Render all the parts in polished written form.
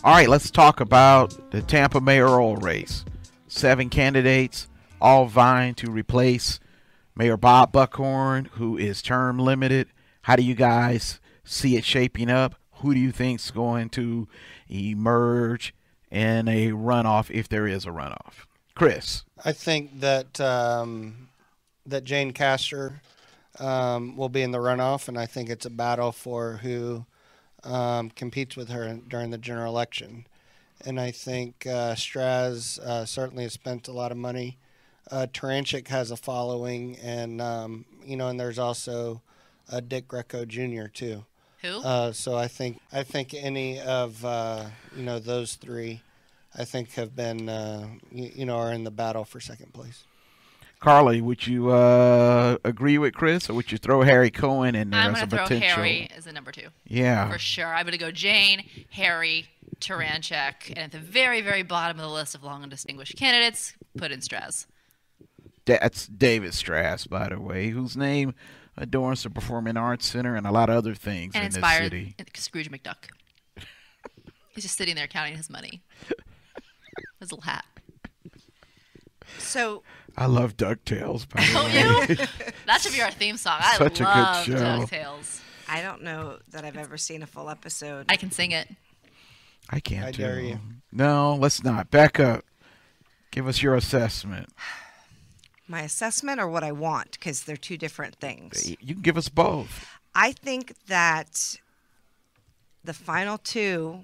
All right, let's talk about the Tampa Mayoral race. 7 candidates, all vying to replace Mayor Bob Buckhorn, who is term limited. How do you guys see it shaping up? Who do you think is going to emerge in a runoff if there is a runoff? Chris. I think that that Jane Castor will be in the runoff, and I think it's a battle for who competes with her during the general election. And I think Straz certainly has spent a lot of money. Taranchik has a following, and and there's also Dick Greco Jr. too. Who? So I think any of those three, I think have been are in the battle for second place. Carly, would you agree with Chris, or would you throw Harry Cohen in there I'm as a going to potential? throw Harry as a number 2. Yeah. For sure. I'm going to go Jane, Harry, Taranchik, and at the very, very bottom of the list of long and distinguished candidates, put in Straz. That's David Strass, by the way, whose name adorns the Performing Arts Center and a lot of other things And in this inspired city. Scrooge McDuck. He's just sitting there counting his money. His little hat. So I love DuckTales, by the Don't way. you? That should be our theme song. Such a good I love show. DuckTales. I don't know that I've ever seen a full episode. I can sing it. I can't I do dare you. No, let's not. Back up. Give us your assessment. My assessment or what I want, because they're two different things. You can give us both. I think that the final two,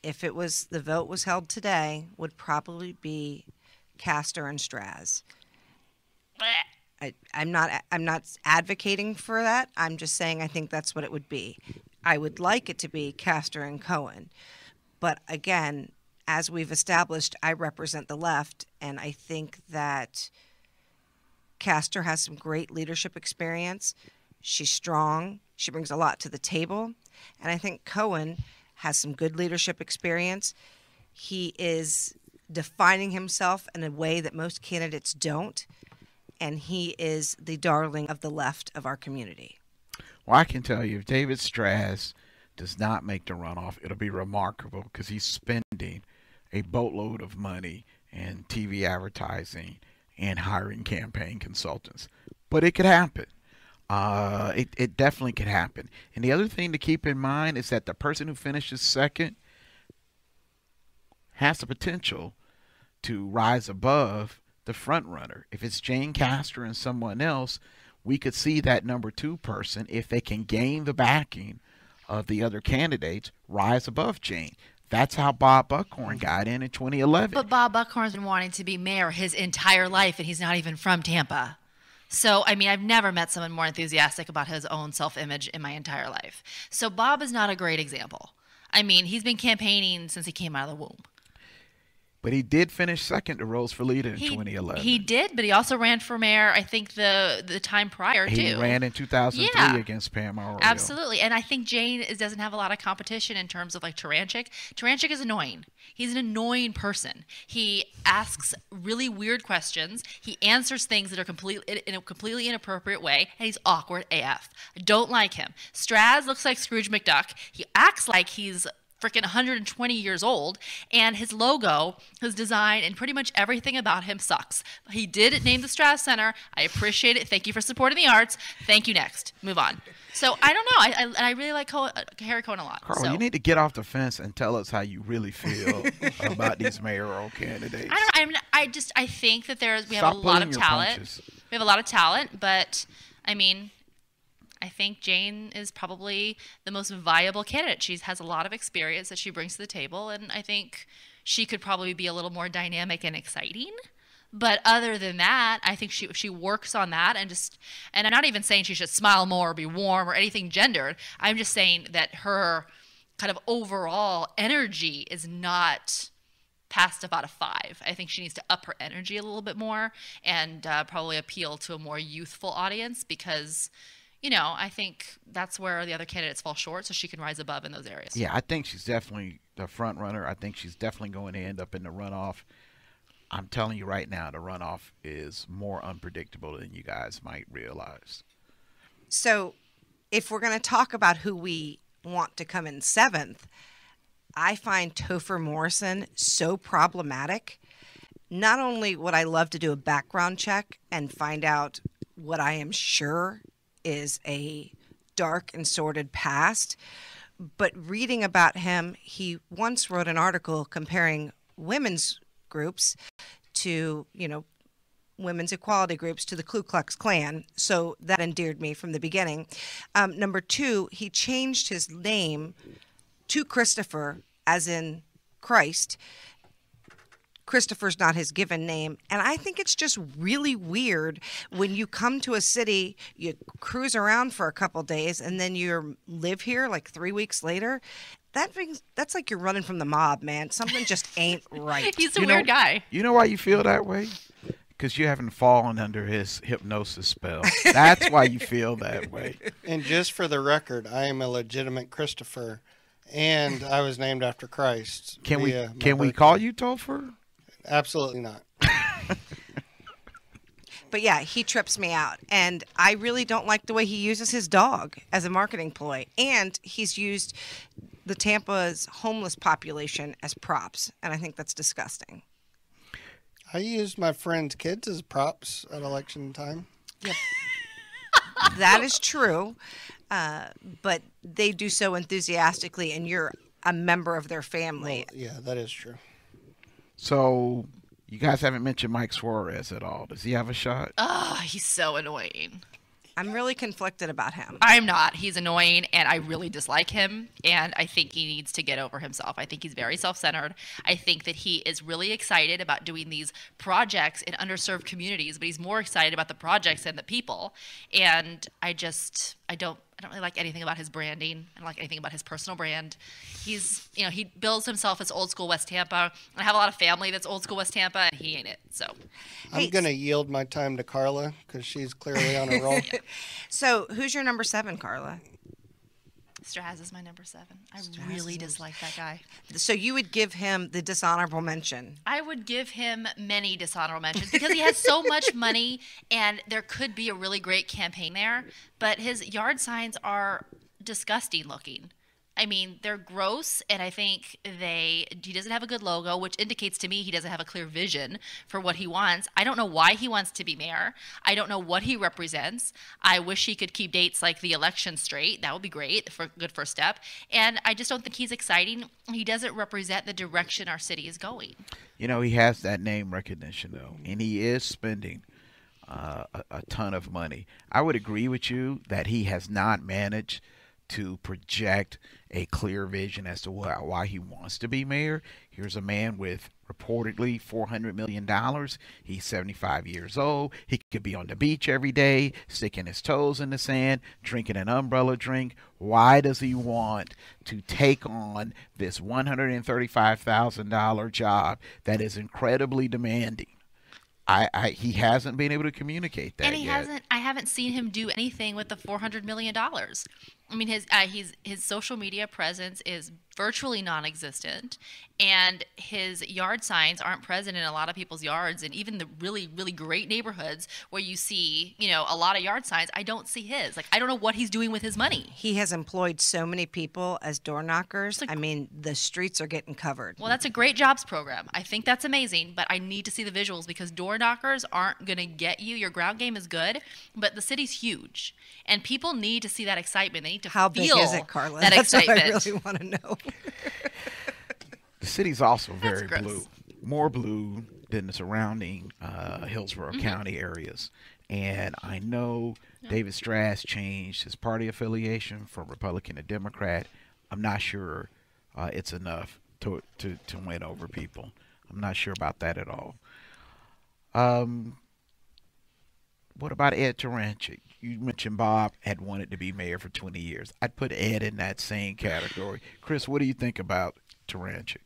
if the vote was held today, would probably be Castor and Straz. I'm not advocating for that. I'm just saying I think that's what it would be. I would like it to be Castor and Cohen. But again, as we've established, I represent the left, and I think that Castor has some great leadership experience. She's strong. She brings a lot to the table. And I think Cohen has some good leadership experience. He is defining himself in a way that most candidates don't. And he is the darling of the left of our community. Well, I can tell you, if David Strass does not make the runoff, it'll be remarkable because he's spending a boatload of money in TV advertising and hiring campaign consultants. But it could happen. It definitely could happen. And the other thing to keep in mind is that the person who finishes second has the potential to rise above the front runner. If it's Jane Castor and someone else, we could see that number 2 person, if they can gain the backing of the other candidates, rise above Jane. That's how Bob Buckhorn got in 2011. But Bob Buckhorn's been wanting to be mayor his entire life, and he's not even from Tampa. So, I mean, I've never met someone more enthusiastic about his own self-image in my entire life. So Bob is not a great example. I mean, he's been campaigning since he came out of the womb. But he did finish second to Rose Felita in 2011. He did, but he also ran for mayor, I think, the time prior, too. He ran in 2003 against Pam Mayoral. Absolutely. And I think Jane doesn't have a lot of competition in terms of, like, Taranchik. Taranchik is annoying. He's an annoying person. He asks really weird questions. He answers things that are in a completely inappropriate way, and he's awkward AF. I don't like him. Straz looks like Scrooge McDuck. He acts like he's freaking 120 years old, and his logo, his design, and pretty much everything about him sucks. He did name the Straz Center. I appreciate it. Thank you for supporting the arts. Thank you. Next. Move on. So I don't know. I really like Harry Cohen a lot. Carl, you need to get off the fence and tell us how you really feel about these mayoral candidates. I think that we have a lot of talent. We have a lot of talent, but I mean, I think Jane is probably the most viable candidate. She has a lot of experience that she brings to the table, and I think she could probably be a little more dynamic and exciting. But other than that, I think she works on that and I'm not even saying she should smile more or be warm or anything gendered. I'm just saying that her kind of overall energy is not past about a 5. I think she needs to up her energy a little bit more and probably appeal to a more youthful audience because, I think that's where the other candidates fall short, so she can rise above in those areas. Yeah, I think she's definitely the front runner. I think she's definitely going to end up in the runoff. I'm telling you right now, the runoff is more unpredictable than you guys might realize. So if we're going to talk about who we want to come in 7th, I find Topher Morrison so problematic. Not only would I love to do a background check and find out what I am sure is a dark and sordid past, but reading about him, he once wrote an article comparing women's groups to, women's equality groups to the Ku Klux Klan. So that endeared me from the beginning. Number two, he changed his name to Christopher, as in Christ. Christopher's not his given name. And I think it's just really weird when you come to a city, you cruise around for a couple days, and then you live here like 3 weeks later. That's like you're running from the mob, man. Something just ain't right. He's a weird guy. You know why you feel that way? Because you haven't fallen under his hypnosis spell. That's why you feel that way. And just for the record, I am a legitimate Christopher, and I was named after Christ. Can we call you Topher? Absolutely not. But yeah, he trips me out. And I really don't like the way he uses his dog as a marketing ploy. And he's used the Tampa's homeless population as props. And I think that's disgusting. I used my friend's kids as props at election time. Yep. That is true. But they do so enthusiastically, and you're a member of their family. Well, yeah, that is true. So, you guys haven't mentioned Mike Suarez at all. Does he have a shot? Oh, he's so annoying. I'm really conflicted about him. I'm not. He's annoying, and I really dislike him, and I think he needs to get over himself. I think he's very self-centered. I think that he is really excited about doing these projects in underserved communities, but he's more excited about the projects than the people. And I don't really like anything about his branding. I don't like anything about his personal brand. He bills himself as old school West Tampa. I have a lot of family that's old school West Tampa, and he ain't it. So I'm going to yield my time to Carla because she's clearly on a roll. So who's your number 7, Carla? Straz is my number 7. I really dislike that guy. So you would give him the dishonorable mention? I would give him many dishonorable mentions because he has so much money, and there could be a really great campaign there, but his yard signs are disgusting looking. I mean, they're gross, and I think he doesn't have a good logo, which indicates to me he doesn't have a clear vision for what he wants. I don't know why he wants to be mayor. I don't know what he represents. I wish he could keep dates like the election straight. That would be great, for a good first step. And I just don't think he's exciting. He doesn't represent the direction our city is going. He has that name recognition, though, and he is spending a ton of money. I would agree with you that he has not managed to project a clear vision as to why he wants to be mayor. Here's a man with reportedly $400 million. He's 75 years old. He could be on the beach every day, sticking his toes in the sand, drinking an umbrella drink. Why does he want to take on this $135,000 job that is incredibly demanding? He hasn't been able to communicate that yet. I haven't seen him do anything with the $400 million. I mean, his social media presence is virtually non-existent, and his yard signs aren't present in a lot of people's yards, and even the really, really great neighborhoods where you see, a lot of yard signs, I don't see his. Like, I don't know what he's doing with his money. He has employed so many people as door knockers. I mean, the streets are getting covered. Well, that's a great jobs program. I think that's amazing, but I need to see the visuals because door knockers aren't going to get you. Your ground game is good, but the city's huge, and people need to see that excitement. They need to How feel big is it, Carla? that That's excitement. what I really want to know. The city's also very gross. blue, more blue than the surrounding Hillsborough County areas. And I know David Strass changed his party affiliation from Republican to Democrat. I'm not sure it's enough to win over people. I'm not sure about that at all. What about Ed Taranchik? You mentioned Bob had wanted to be mayor for 20 years. I'd put Ed in that same category. Chris, what do you think about Taranchik?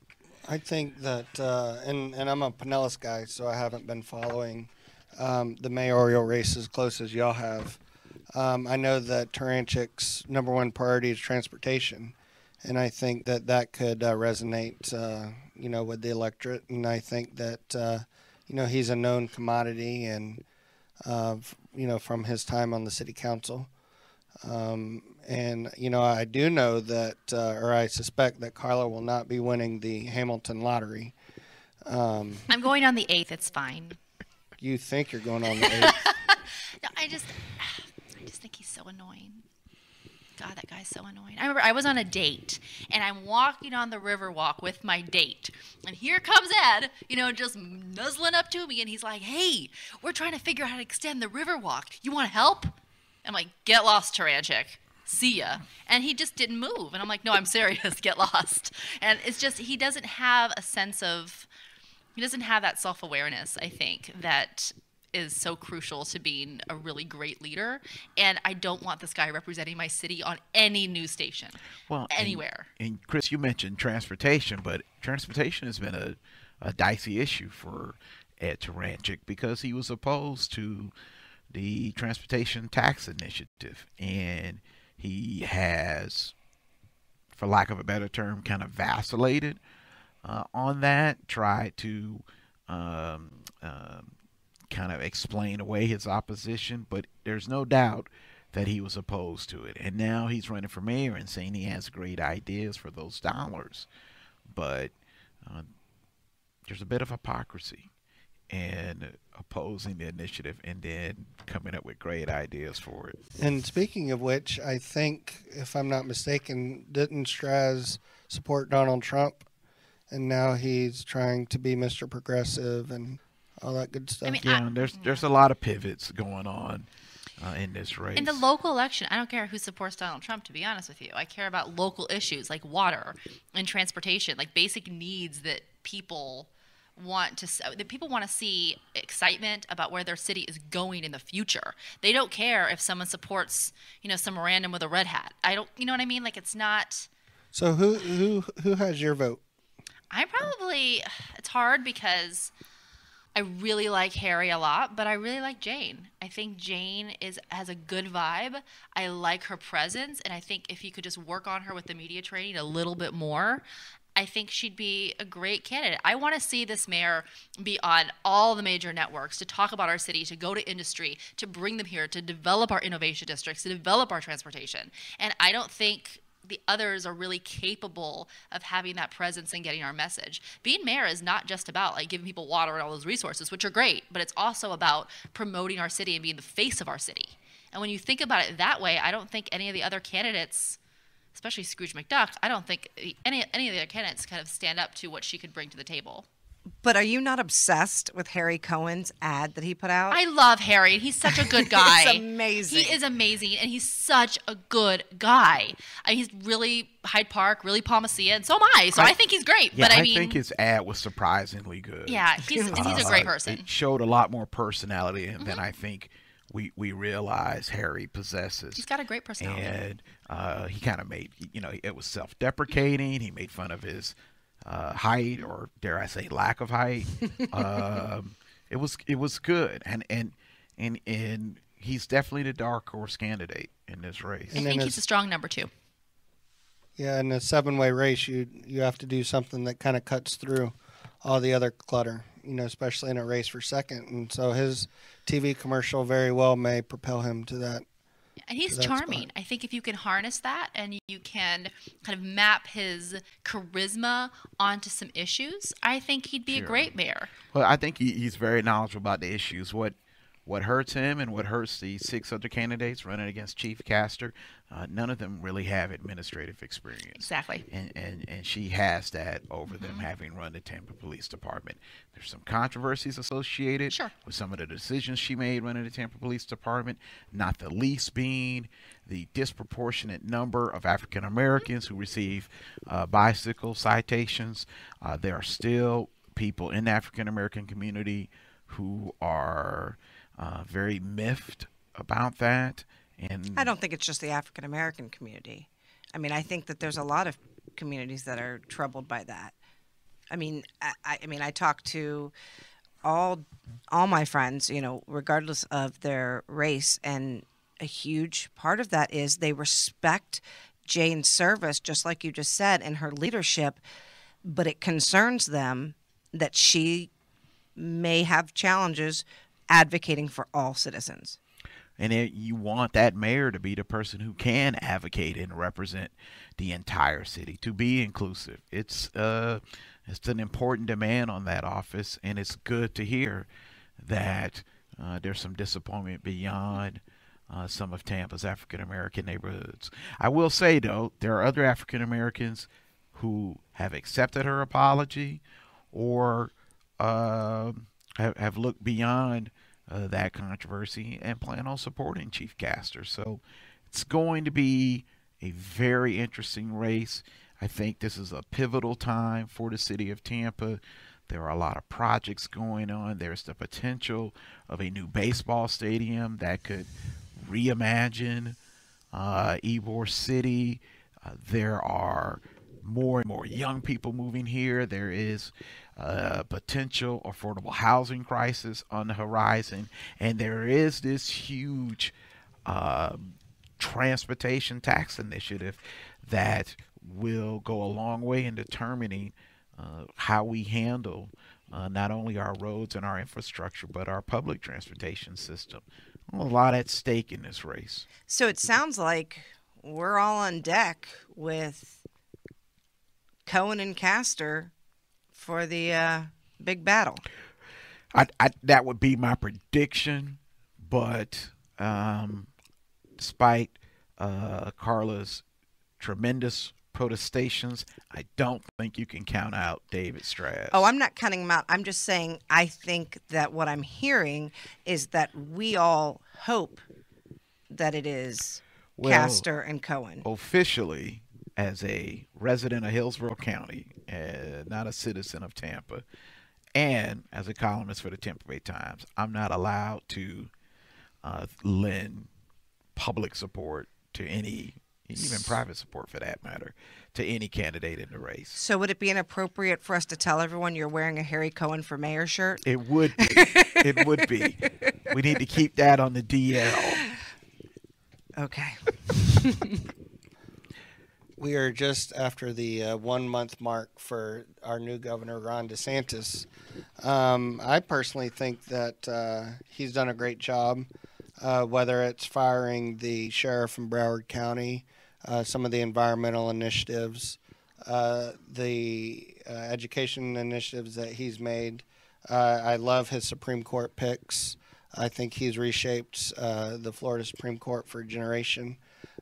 I think that, and I'm a Pinellas guy, so I haven't been following the mayoral race as close as y'all have. I know that Taranchik's number one priority is transportation, and I think that could resonate, with the electorate. And I think that, he's a known commodity, and from his time on the city council. And, I do know that, or I suspect that Carla will not be winning the Hamilton lottery. I'm going on the 8th. It's fine. You think you're going on the 8th? No, I just think he's so annoying. God, that guy's so annoying. I remember I was on a date, and I'm walking on the Riverwalk with my date, and here comes Ed, just nuzzling up to me, and he's like, "Hey, we're trying to figure out how to extend the Riverwalk. You want to help?" I'm like, "Get lost, Taranchik. See ya." And he just didn't move, and I'm like, "No, I'm serious. Get lost." And it's just he doesn't have that self-awareness, I think, that is so crucial to being a really great leader. And I don't want this guy representing my city on any news station, anywhere. And Chris, you mentioned transportation, but transportation has been a dicey issue for Ed Taranchik because he was opposed to the transportation tax initiative. And he has, for lack of a better term, kind of vacillated on that, tried to kind of explain away his opposition, but there's no doubt that he was opposed to it. And now he's running for mayor and saying he has great ideas for those dollars. But there's a bit of hypocrisy in opposing the initiative and then coming up with great ideas for it. And speaking of which, I think, if I'm not mistaken, didn't Straz support Donald Trump? And now he's trying to be Mr. Progressive and all that good stuff. There's a lot of pivots going on in this race. In the local election, I don't care who supports Donald Trump, to be honest with you. I care about local issues like water and transportation, like basic needs that people want to see excitement about where their city is going in the future. They don't care if someone supports, some random with a red hat. You know what I mean? Like, it's not. So who has your vote? It's hard because I really like Harry a lot, but I really like Jane. I think Jane has a good vibe. I like her presence, and I think if you could just work on her with the media training a little bit more, I think she'd be a great candidate. I want to see this mayor be on all the major networks to talk about our city, to go to industry, to bring them here, to develop our innovation districts, to develop our transportation. And I don't think the others are really capable of having that presence and getting our message. Being mayor is not just about giving people water and all those resources, which are great, but it's also about promoting our city and being the face of our city. And when you think about it that way, I don't think any of the other candidates, especially Scrooge McDuck, I don't think any of the other candidates kind of stand up to what she could bring to the table. But are you not obsessed with Harry Cohen's ad that he put out? I love Harry. He's such a good guy. He's amazing. He is amazing, and he's such a good guy. He's really Hyde Park, really Palma Cia, and so am I. So I think he's great. Yeah, but I think his ad was surprisingly good. Yeah, he's a great person. It showed a lot more personality than I think we realize Harry possesses. He's got a great personality. And he kind of made, it was self-deprecating. He made fun of his height, or dare I say lack of height. It was good, and he's definitely the dark horse candidate in this race. I think he's a strong number 2. Yeah, in a 7-way race, you have to do something that kind of cuts through all the other clutter, especially in a race for second. And so his TV commercial very well may propel him to that. And he's charming. Spot. I think if you can harness that and you can kind of map his charisma onto some issues, I think he'd be a great mayor. Well, I think he's very knowledgeable about the issues. What hurts him and what hurts the 6 other candidates running against Chief Castor, none of them really have administrative experience. Exactly. And she has that over them having run the Tampa Police Department. There's some controversies associated with some of the decisions she made running the Tampa Police Department, not the least being the disproportionate number of African Americans who receive bicycle citations. There are still people in the African American community who are very miffed about that. And I don't think it's just the African American community. I mean, I think that there's a lot of communities that are troubled by that. I mean, I talk to all my friends, regardless of their race, and a huge part of that is they respect Jane's service, just like you just said, and her leadership, but it concerns them that she may have challenges advocating for all citizens. And you want that mayor to be the person who can advocate and represent the entire city, to be inclusive. It's an important demand on that office, and it's good to hear that there's some disappointment beyond some of Tampa's African American neighborhoods. I will say, though, there are other African Americans who have accepted her apology or have looked beyond that controversy and plan on supporting Chief Castor. So it's going to be a very interesting race. I think this is a pivotal time for the city of Tampa. There are a lot of projects going on. There's the potential of a new baseball stadium that could reimagine Ybor City. There are more and more young people moving here. There is a potential affordable housing crisis on the horizon. And there is this huge transportation tax initiative that will go a long way in determining how we handle not only our roads and our infrastructure, but our public transportation system. A lot at stake in this race. So it sounds like we're all on deck with Cohen and Castor for the big battle. That would be my prediction, but despite Carla's tremendous protestations, I don't think you can count out David Straz. Oh, I'm not counting him out. I'm just saying I think that what I'm hearing is that we all hope that it is Castor and Cohen. Officially, as a resident of Hillsborough County, not a citizen of Tampa, and as a columnist for the Tampa Bay Times, I'm not allowed to lend public support to any, even private support for that matter, to any candidate in the race. So would it be inappropriate for us to tell everyone you're wearing a Harry Cohen for mayor shirt? It would be. It would be. We need to keep that on the DL. Okay. We are just after the 1 month mark for our new governor, Ron DeSantis. I personally think that he's done a great job, whether it's firing the sheriff in Broward County, some of the environmental initiatives, the education initiatives that he's made. I love his Supreme Court picks. I think he's reshaped the Florida Supreme Court for a generation.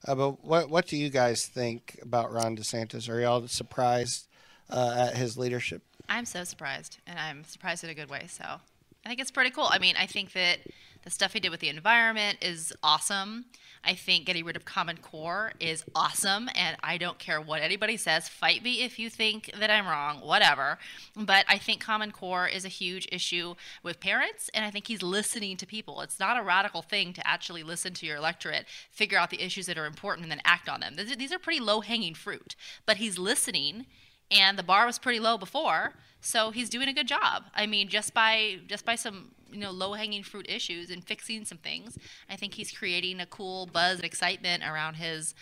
But what do you guys think about Ron DeSantis? Are y'all surprised at his leadership? I'm so surprised, and I'm surprised in a good way. So I think it's pretty cool. I mean, I think that the stuff he did with the environment is awesome. I think getting rid of Common Core is awesome, and I don't care what anybody says. Fight me if you think that I'm wrong, whatever. But I think Common Core is a huge issue with parents, and I think he's listening to people. It's not a radical thing to actually listen to your electorate, figure out the issues that are important, and then act on them. These are pretty low-hanging fruit, but he's listening, and the bar was pretty low before, so he's doing a good job. I mean, just by some low-hanging fruit issues and fixing some things, I think he's creating a cool buzz and excitement around his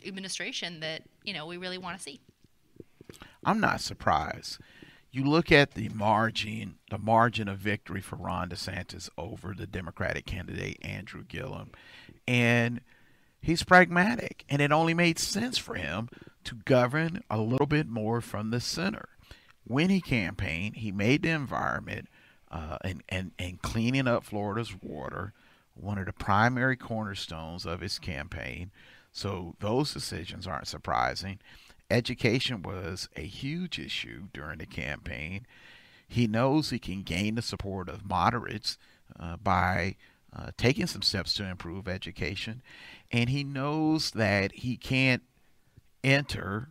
administration that we really want to see. I'm not surprised. You look at the margin of victory for Ron DeSantis over the Democratic candidate Andrew Gillum, and he's pragmatic, and it only made sense for him to govern a little bit more from the center. When he campaigned, he made the environment and cleaning up Florida's water one of the primary cornerstones of his campaign. So those decisions aren't surprising. Education was a huge issue during the campaign. He knows he can gain the support of moderates by taking some steps to improve education. And he knows that he can't enter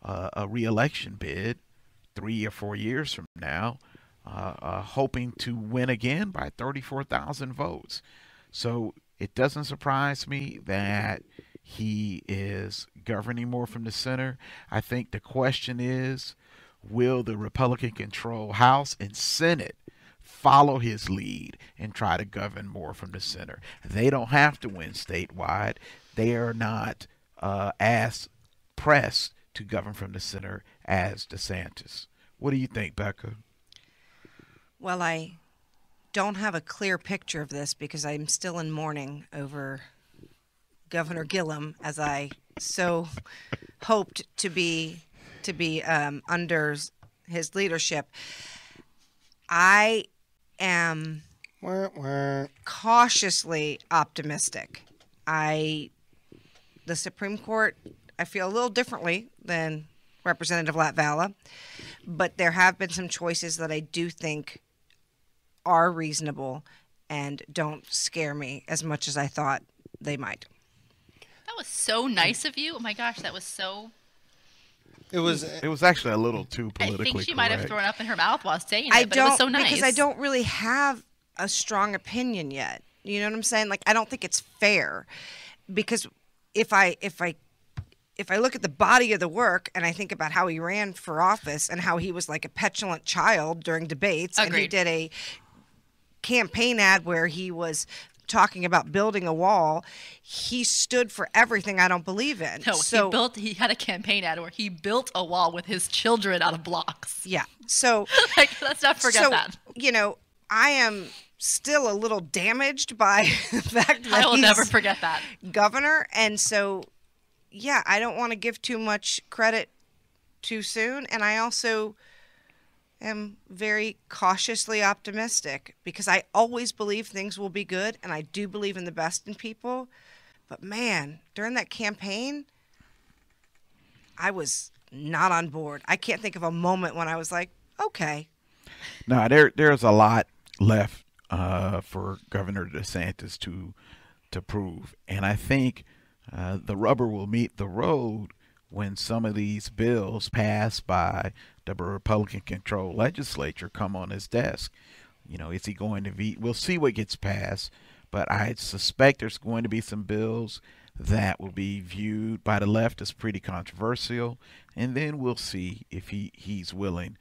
a re-election bid 3 or 4 years from now hoping to win again by 34,000 votes. So it doesn't surprise me that he is governing more from the center. I think the question is, will the Republican-controlled House and Senate follow his lead and try to govern more from the center? They don't have to win statewide. They are not as pressed to govern from the center as DeSantis. What do you think, Becca? Well, I don't have a clear picture of this because I'm still in mourning over Governor Gillum, as I so hoped to be under his leadership. I am cautiously optimistic. The Supreme Court, I feel a little differently than Representative Latvala, but there have been some choices that I do think are reasonable and don't scare me as much as I thought they might. That was so nice of you. Oh my gosh, that was so... It was actually a little too politically I think she correct. might have thrown up in her mouth while saying it, but it was so nice. Because I don't really have a strong opinion yet. You know what I'm saying? Like, I don't think it's fair. Because if I look at the body of the work and I think about how he ran for office and how he was like a petulant child during debates, Agreed. And he did a campaign ad where he was talking about building a wall, he stood for everything I don't believe in. No, he had a campaign ad where he built a wall with his children out of blocks. Yeah. So like, let's not forget that. You know, I am still a little damaged by the fact that I will never forget that. Governor, and so yeah, I don't want to give too much credit too soon, and I also am very cautiously optimistic because I always believe things will be good, and I do believe in the best in people. But man, during that campaign, I was not on board. I can't think of a moment when I was like, okay. No, there's a lot left for Governor DeSantis to prove, and I think the rubber will meet the road when some of these bills passed by the Republican-controlled legislature come on his desk. You know, is he going to veto? We'll see what gets passed, but I suspect there's going to be some bills that will be viewed by the left as pretty controversial, and then we'll see if he's willing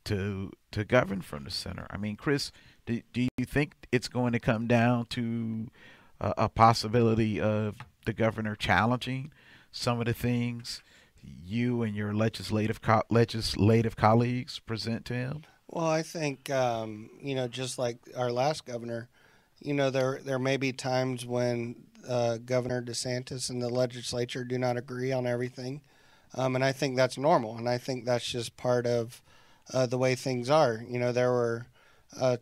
to govern from the center. I mean, Chris, do you think it's going to come down to a possibility of the governor challenging some of the things you and your legislative colleagues present to him? Well, I think just like our last governor, there may be times when Governor DeSantis and the legislature do not agree on everything, and I think that's normal, and I think that's just part of the way things are. There were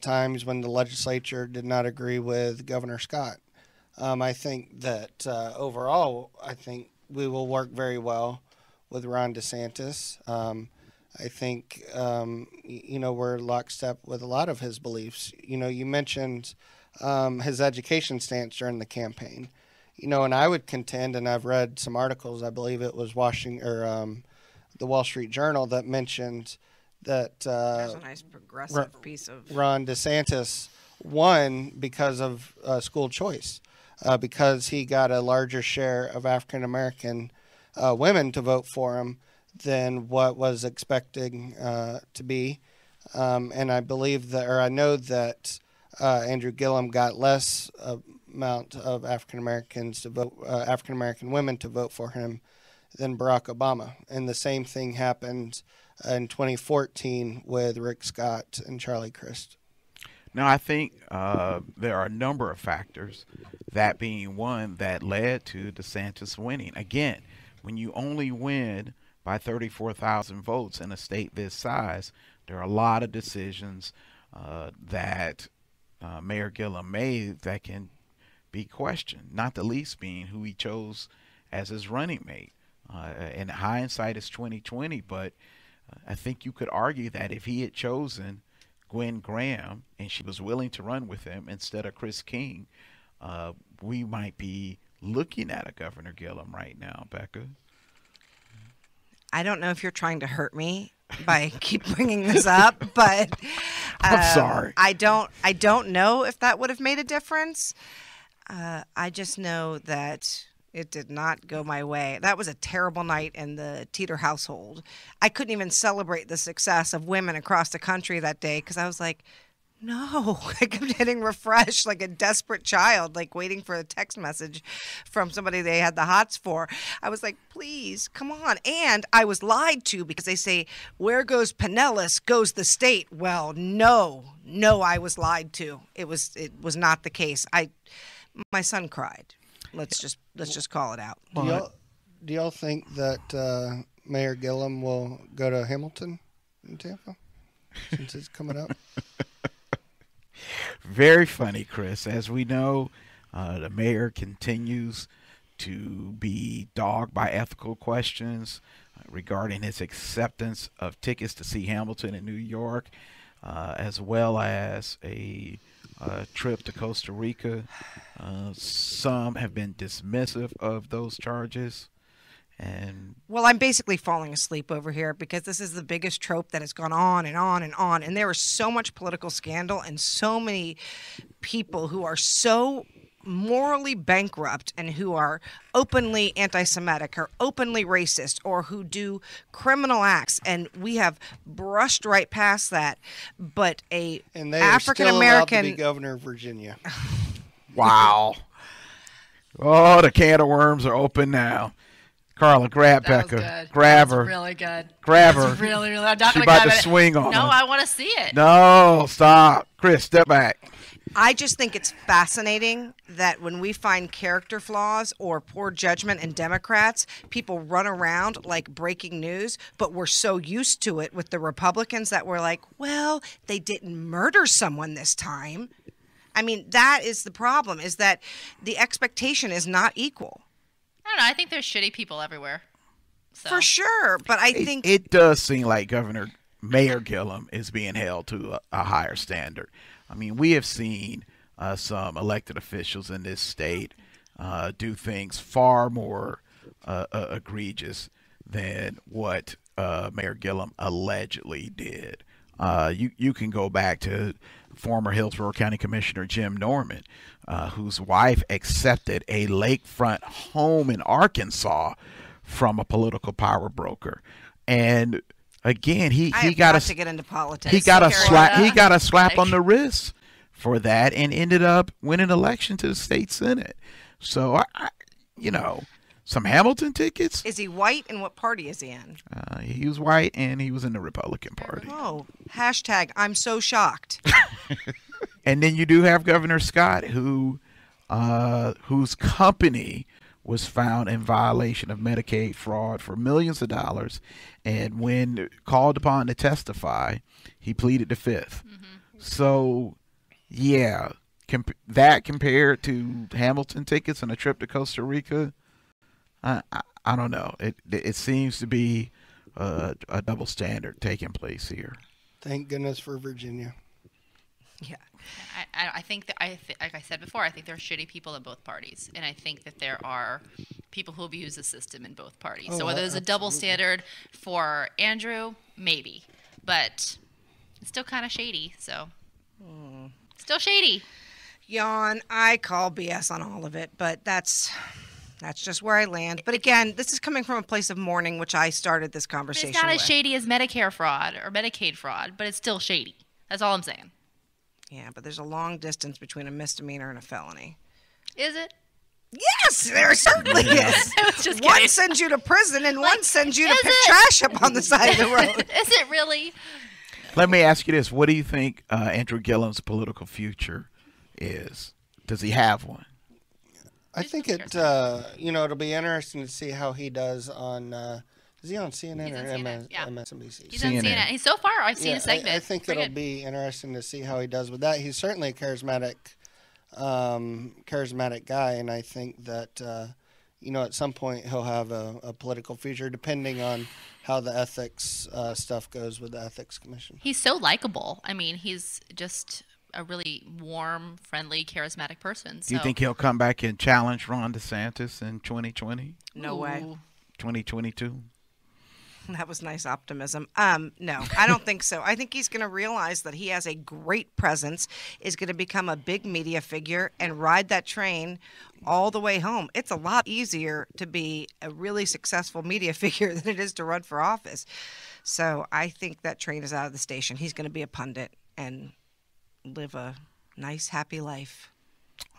times when the legislature did not agree with Governor Scott. I think that overall, I think we will work very well with Ron DeSantis. I think, we're lockstep with a lot of his beliefs. You mentioned his education stance during the campaign. And I would contend, and I've read some articles, I believe it was the Wall Street Journal that mentioned that there's a nice progressive piece of Ron DeSantis won because of school choice. Because he got a larger share of African American women to vote for him than what was expecting to be, and I know that Andrew Gillum got less amount of African American women to vote for him than Barack Obama, and the same thing happened in 2014 with Rick Scott and Charlie Crist. Now, I think there are a number of factors, that being one that led to DeSantis winning. Again, when you only win by 34,000 votes in a state this size, there are a lot of decisions that Mayor Gillum made that can be questioned, not the least being who he chose as his running mate. And hindsight is 20/20, but I think you could argue that if he had chosen Gwen Graham and she was willing to run with him instead of Chris King, we might be looking at a Governor Gillum right now, Becca. I don't know if you're trying to hurt me by keep bringing this up, but I'm sorry. I don't know if that would have made a difference. I just know that it did not go my way. That was a terrible night in the Teeter household. I couldn't even celebrate the success of women across the country that day because I was like, No, I kept hitting refresh like a desperate child, like waiting for a text message from somebody they had the hots for. I was like, please, come on. And I was lied to because they say, where goes Pinellas, goes the state. Well, no, I was lied to. It was not the case. My son cried. Let's just call it out. Do y'all think that Mayor Gillum will go to Hamilton in Tampa since it's coming up? Very funny, Chris. As we know, the mayor continues to be dogged by ethical questions regarding his acceptance of tickets to see Hamilton in New York, as well as a trip to Costa Rica. Some have been dismissive of those charges. Well, I'm basically falling asleep over here because this is the biggest trope that has gone on and on and on. And there is so much political scandal and so many people who are so morally bankrupt and who are openly anti-Semitic or openly racist or who do criminal acts. And we have brushed right past that. But and they African are still allowed to be American governor of Virginia. Wow. Oh, the can of worms are open now. Carla, grab That was Becca. good. Grab That her. was really good. Grab That's her. really, really. I'm not She's gonna about grab to it. swing on No, her. I want to see it. No, stop. Chris, step back. I just think it's fascinating that when we find character flaws or poor judgment in Democrats, people run around like breaking news, but we're so used to it with the Republicans that we're like, well, they didn't murder someone this time. I mean, that is the problem, is that the expectation is not equal. I don't know. I think there's shitty people everywhere. So. For sure, but I think it does seem like Mayor Gillum is being held to a higher standard. I mean, we have seen some elected officials in this state do things far more egregious than what Mayor Gillum allegedly did. You can go back to former Hillsborough County Commissioner Jim Norman, whose wife accepted a lakefront home in Arkansas from a political power broker, and again he got to get into politics. He got a slap on the wrist for that, and ended up winning election to the state senate. So I some Hamilton tickets. Is he white, and what party is he in? He was white, and he was in the Republican Party. Oh, hashtag I'm so shocked. And then you do have Governor Scott, whose company was found in violation of Medicaid fraud for millions of dollars, and when called upon to testify, he pleaded the fifth. Mm-hmm. So, yeah, that compared to Hamilton tickets and a trip to Costa Rica, I don't know. It seems to be a double standard taking place here. Thank goodness for Virginia. Yeah. I think that like I said before, I think there are shitty people in both parties, and I think that there are people who abuse the system in both parties. So whether there's a double standard for Andrew, maybe, but it's still kind of shady. So still shady. Yawn. I call BS on all of it, but that's just where I land. But again, this is coming from a place of mourning, which I started this conversation with. It's not as shady as Medicare fraud or Medicaid fraud, but it's still shady. That's all I'm saying. Yeah, but there's a long distance between a misdemeanor and a felony. Is it? Yes, there certainly is. I was just one kidding. sends you to prison and one sends you to is pick it? trash up on the side of the road. Is it really? Let me ask you this. What do you think Andrew Gillum's political future is? Does he have one? I think it'll be interesting to see how he does on. Is he on CNN He's or on CNN, yeah. MSNBC? He's on CNN. He's so far, I've seen a segment. I think Pretty it'll good. be interesting to see how he does with that. He's certainly a charismatic guy, and I think that at some point he'll have a political future, depending on how the ethics stuff goes with the ethics commission. He's so likable. I mean, he's just a really warm, friendly, charismatic person. So. Do you think he'll come back and challenge Ron DeSantis in 2020? No way. 2022? That was nice optimism. No, I don't think so. I think he's going to realize that he has a great presence, is going to become a big media figure, and ride that train all the way home. It's a lot easier to be a really successful media figure than it is to run for office. So I think that train is out of the station. He's going to be a pundit, and live a nice, happy life.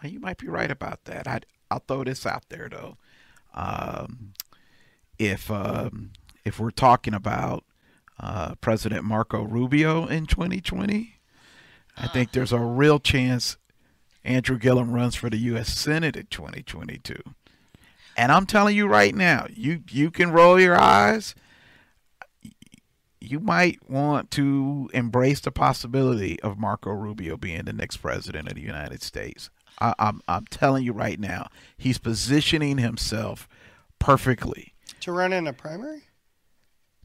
Well, you might be right about that. I'll throw this out there though. Um, if we're talking about President Marco Rubio in 2020, I think there's a real chance Andrew Gillum runs for the U.S. Senate in 2022. And I'm telling you right now, you can roll your eyes. You might want to embrace the possibility of Marco Rubio being the next president of the United States. I'm telling you right now, he's positioning himself perfectly To run in a primary?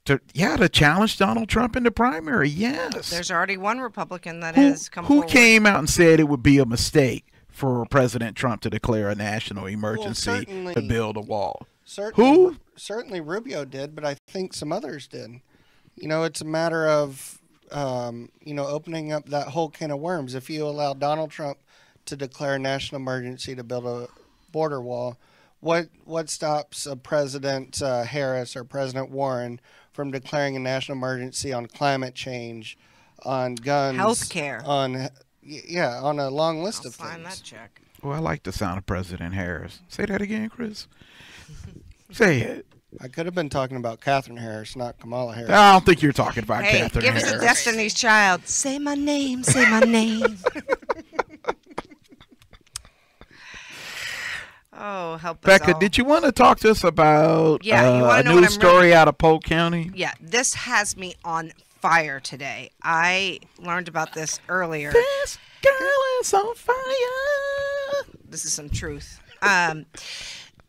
to challenge Donald Trump in the primary. Yes. There's already one Republican that has come who forward. came out and said it would be a mistake for President Trump to declare a national emergency to build a wall. Who? Certainly Rubio did, but I think some others did. It's a matter of, opening up that whole can of worms. If you allow Donald Trump to declare a national emergency to build a border wall, what stops President Harris or President Warren from declaring a national emergency on climate change, on guns, healthcare, on a long list of sign things. that check. Well, I like the sound of President Harris. Say that again, Chris. Say it. I could have been talking about Catherine Harris, not Kamala Harris. I don't think you're talking about Hey, Catherine give Harris. us a Destiny's Child. Say my name, say my name. Oh, help us Becca, all. did you want to talk to us about Yeah, you a wanna know news what I'm story out of Polk County? Yeah, this has me on fire today. I learned about this earlier. This girl is on fire. This is some truth.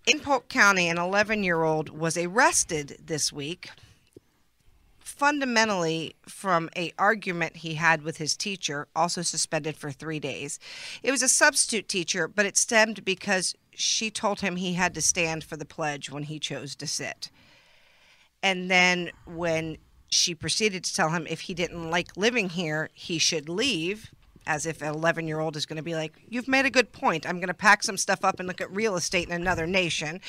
In Polk County, an 11-year-old was arrested this week, fundamentally from an argument he had with his teacher, also suspended for 3 days. It was a substitute teacher, but it stemmed because she told him he had to stand for the pledge when he chose to sit. And then when she proceeded to tell him if he didn't like living here, he should leave, as if an 11-year-old is going to be like, you've made a good point. I'm going to pack some stuff up and look at real estate in another nation.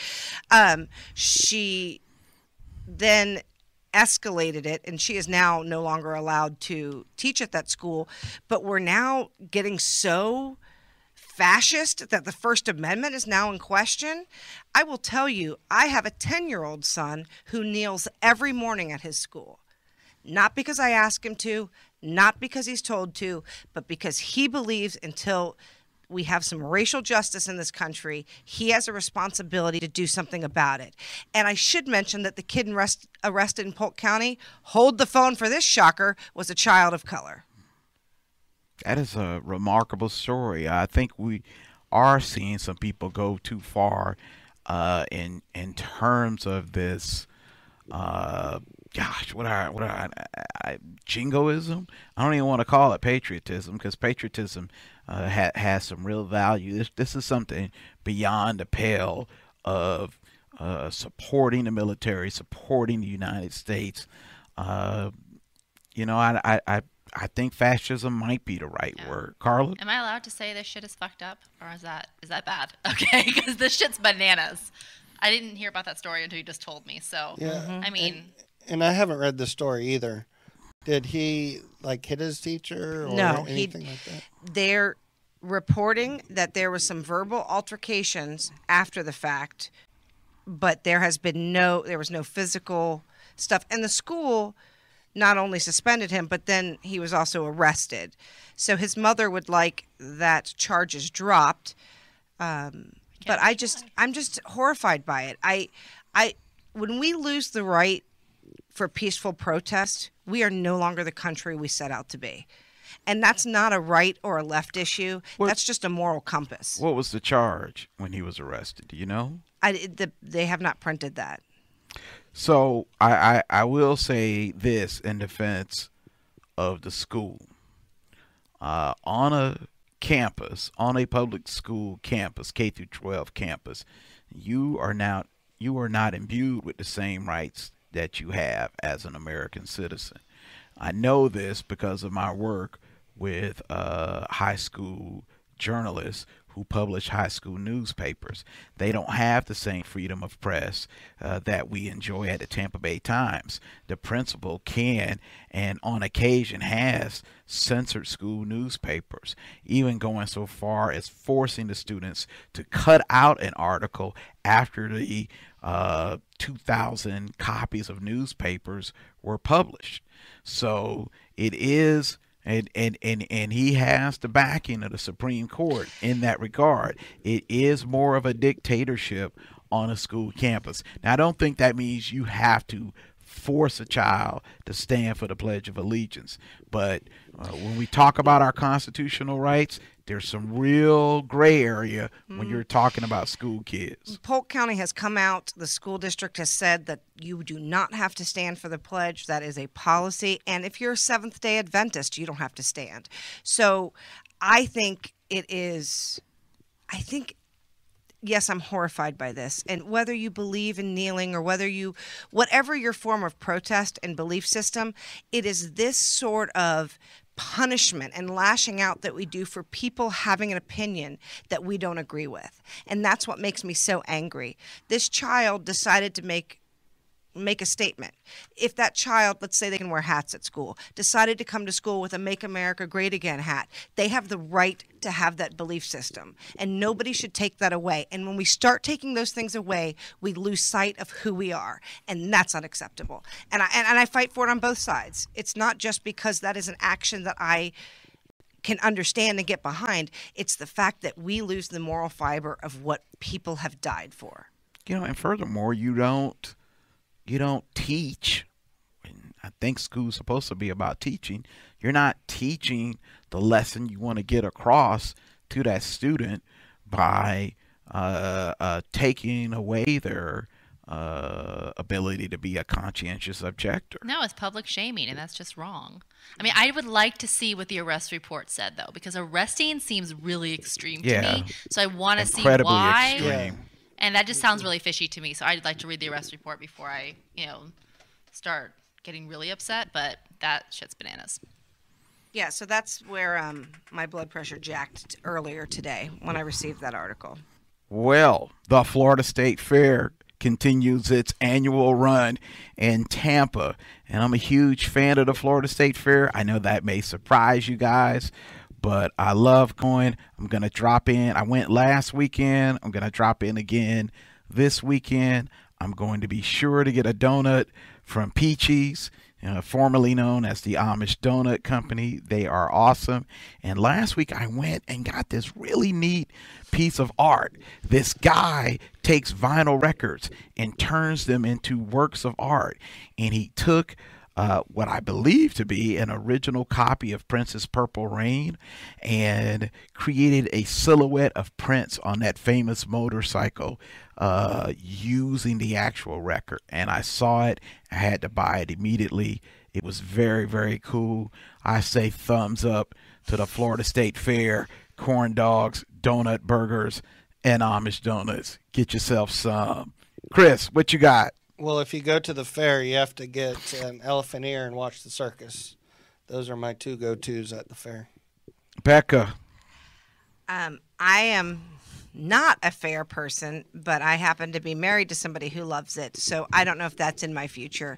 She then escalated it, and she is now no longer allowed to teach at that school. But we're now getting so fascist that the First Amendment is now in question. I will tell you, I have a 10-year-old son who kneels every morning at his school. Not because I ask him to, not because he's told to, but because he believes until we have some racial justice in this country, he has a responsibility to do something about it. And I should mention that the kid arrested in Polk County, hold the phone for this shocker, was a child of color. That is a remarkable story. I think we are seeing some people go too far in terms of this. Jingoism? I don't even want to call it patriotism, because patriotism has some real value. This is something beyond the pale of supporting the military, supporting the United States. I think fascism might be the right word. Carla? Am I allowed to say this shit is fucked up, or is that bad? Okay, because this shit's bananas. I didn't hear about that story until you just told me. So, Yeah. I mean, and I haven't read the story either. Did he hit his teacher or No, anything like that? They're reporting that there was some verbal altercations after the fact, but there was no physical stuff. And the school not only suspended him, but then he was also arrested. So his mother would like that charges dropped. But I'm just horrified by it. When we lose the right for peaceful protest, we are no longer the country we set out to be. And that's not a right or a left issue. That's just a moral compass. What was the charge when he was arrested? Do you know? They have not printed that. So I will say this in defense of the school. On a campus, on a public school campus, K through 12 campus, you are not imbued with the same rights that you have as an American citizen. I know this because of my work with high school journalists who publish high school newspapers. They don't have the same freedom of press that we enjoy at the Tampa Bay Times. The principal can and on occasion has censored school newspapers, even going so far as forcing the students to cut out an article after the 2,000 copies of newspapers were published. So it is, and he has the backing of the Supreme Court in that regard. It is more of a dictatorship on a school campus. Now, I don't think that means you have to force a child to stand for the Pledge of Allegiance. But when we talk about our constitutional rights, there's some real gray area when you're talking about school kids. Polk County has come out. The school district has said that you do not have to stand for the pledge. That is a policy. And if you're a Seventh-day Adventist, you don't have to stand. So I think yes, I'm horrified by this. And whether you believe in kneeling or whatever your form of protest and belief system, it is this sort of punishment and lashing out that we do for people having an opinion that we don't agree with. And that's what makes me so angry. This child decided to make a statement. If that child, let's say they can wear hats at school, decided to come to school with a Make America Great Again hat, they have the right to have that belief system. And nobody should take that away. And when we start taking those things away, we lose sight of who we are. And that's unacceptable. And I fight for it on both sides. It's not just because that is an action that I can understand and get behind. It's the fact that we lose the moral fiber of what people have died for. And furthermore, you don't teach. I think school's supposed to be about teaching. You're not teaching the lesson you want to get across to that student by taking away their ability to be a conscientious objector. No, it's public shaming, and that's just wrong. I mean, I would like to see what the arrest report said, though, because arresting seems really extreme to me. So I want to see why. Extreme. Yeah. And that just sounds really fishy to me. So I'd like to read the arrest report before I, start getting really upset. But that shit's bananas. Yeah, so that's where my blood pressure jacked earlier today when I received that article. Well, the Florida State Fair continues its annual run in Tampa. And I'm a huge fan of the Florida State Fair. I know that may surprise you guys, but I love going. I'm going to drop in. I went last weekend. I'm going to drop in again this weekend. I'm going to be sure to get a donut from Peachy's, formerly known as the Amish Donut Company. They are awesome. And last week I went and got this really neat piece of art. This guy takes vinyl records and turns them into works of art. And he took what I believe to be an original copy of Prince's Purple Rain and created a silhouette of Prince on that famous motorcycle using the actual record. And I saw it. I had to buy it immediately. It was very, very cool. I say thumbs up to the Florida State Fair, corn dogs, donut burgers, and Amish donuts. Get yourself some. Chris, what you got? Well, if you go to the fair, you have to get an elephant ear and watch the circus. Those are my two go-tos at the fair. Becca. I am not a fair person, but I happen to be married to somebody who loves it. So I don't know if that's in my future.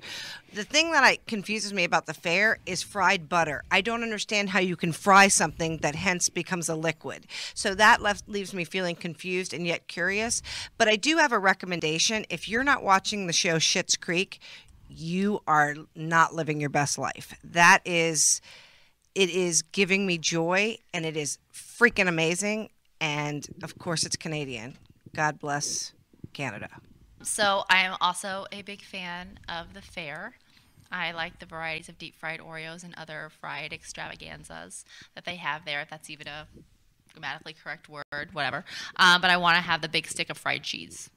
The thing that confuses me about the fair is fried butter. I don't understand how you can fry something that hence becomes a liquid. So that leaves me feeling confused and yet curious. But I do have a recommendation. If you're not watching the show Schitt's Creek, you are not living your best life. It is giving me joy, and it is freaking amazing. And, of course, it's Canadian. God bless Canada. So I am also a big fan of the fair. I like the varieties of deep fried Oreos and other fried extravaganzas that they have there, if that's even a grammatically correct word, whatever. But I want to have the big stick of fried cheese.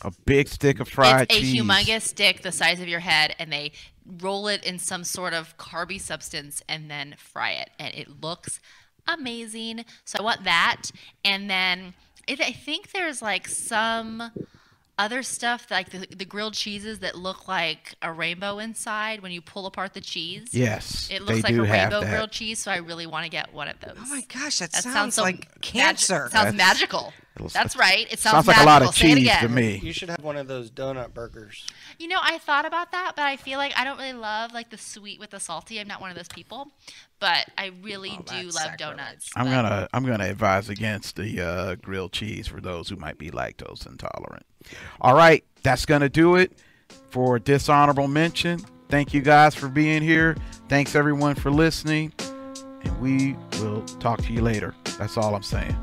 A big stick of fried cheese. It's a humongous stick the size of your head, and they roll it in some sort of carby substance and then fry it. And it looks amazing. So I want that. And then I think there's like some other stuff like the grilled cheeses that look like a rainbow inside when you pull apart the cheese. Yes, it looks they like do a have rainbow that. grilled cheese, so I really want to get one of those. Oh my gosh, that sounds sounds like cancer. Sounds magical. That's right. It Sounds sounds like magical. a lot of Say it cheese again. to me. You should have one of those donut burgers. You know, I thought about that, but I feel like I don't really love like the sweet with the salty. I'm not one of those people, but I really do that's love sacrilege. donuts. I'm gonna advise against the grilled cheese for those who might be lactose intolerant. All right, that's gonna do it for Dishonorable Mention. Thank you guys for being here. Thanks everyone for listening, and we will talk to you later. That's all I'm saying.